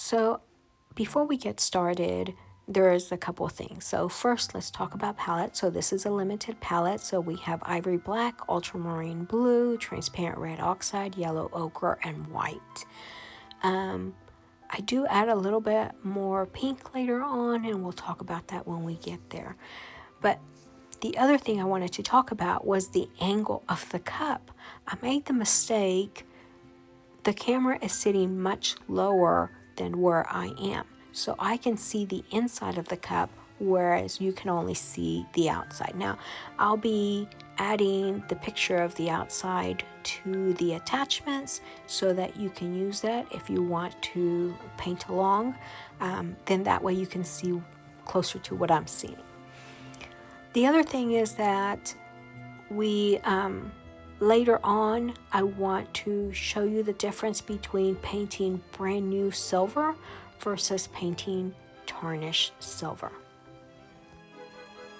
So before we get started, there's a couple things. So first, let's talk about palettes. So this is a limited palette. So we have ivory black, ultramarine blue, transparent red oxide, yellow ochre, and white. I do add a little bit more pink later on, and we'll talk about that when we get there. But the other thing I wanted to talk about was the angle of the cup. I made the mistake. The camera is sitting much lower than where I am, so I can see the inside of the cup, whereas you can only see the outside. Now, I'll be adding the picture of the outside to the attachments so that you can use that if you want to paint along. Then that way you can see closer to what I'm seeing. The other thing is that we later on, I want to show you the difference between painting brand new silver versus painting tarnished silver.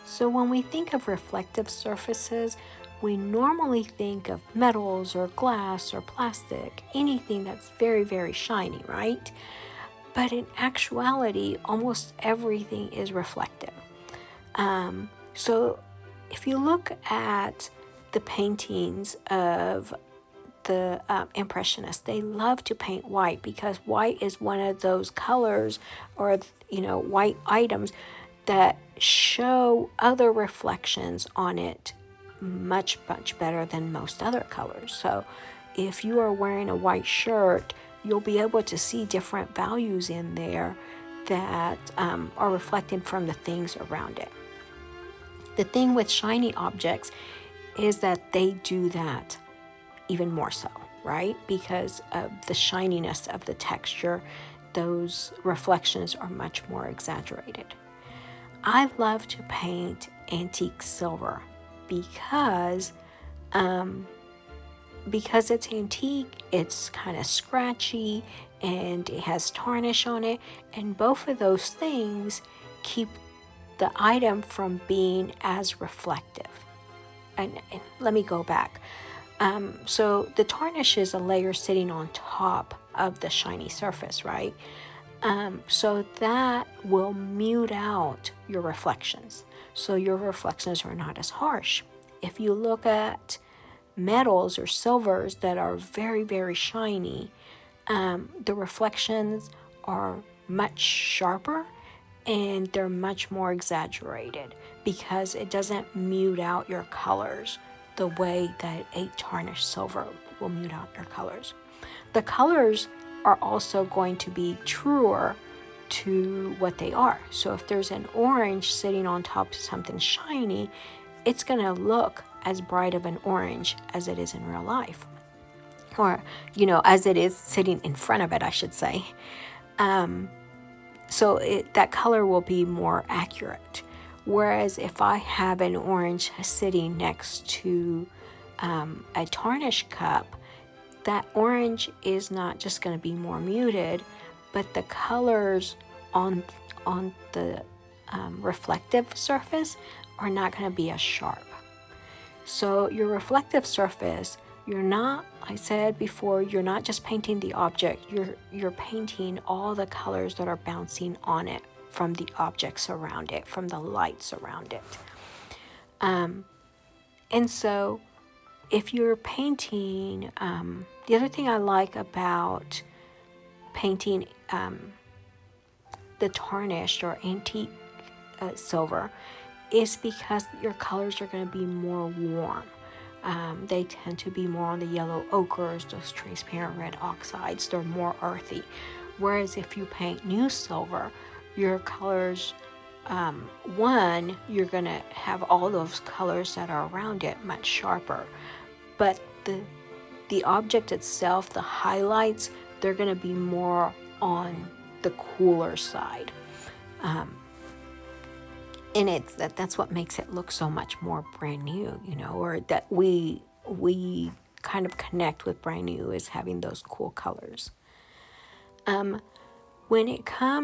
So when we think of reflective surfaces, we normally think of metals or glass or plastic, anything that's very, very shiny, right? But in actuality, almost everything is reflective. So if you look at the paintings of the Impressionists, they love to paint white because white is one of those colors or, white items that show other reflections on it much, much better than most other colors. So if you are wearing a white shirt, you'll be able to see different values in there that are reflected from the things around it. The thing with shiny objects is that they do that even more so, right? Because of the shininess of the texture, those reflections are much more exaggerated. I love to paint antique silver because it's antique, it's kind of scratchy, and it has tarnish on it, and both of those things keep the item from being as reflective. And let me go back. So the tarnish is a layer sitting on top of the shiny surface, right? So that will mute out your reflections. So your reflections are not as harsh. If you look at metals or silvers that are very, very shiny, the reflections are much sharper and they're much more exaggerated because it doesn't mute out your colors the way that a tarnished silver will mute out your colors. The colors are also going to be truer to what they are. So if there's an orange sitting on top of something shiny, it's going to look as bright of an orange as it is in real life. Or, as it is sitting in front of it, I should say. So that color will be more accurate. Whereas if I have an orange sitting next to a tarnished cup, that orange is not just going to be more muted, but the colors on the reflective surface are not going to be as sharp. So your reflective surface, you're not, I said before, you're not just painting the object, you're painting all the colors that are bouncing on it from the objects around it, from the lights around it. And so if you're painting, the other thing I like about painting the tarnished or antique silver is because your colors are going to be more warm. They tend to be more on the yellow ochres, those transparent red oxides. They're more earthy. Whereas if you paint new silver, your colors, you're going to have all those colors that are around it much sharper. But the object itself, the highlights, they're going to be more on the cooler side. And that's what makes it look so much more brand new, or that we kind of connect with brand new is having those cool colors. When it comes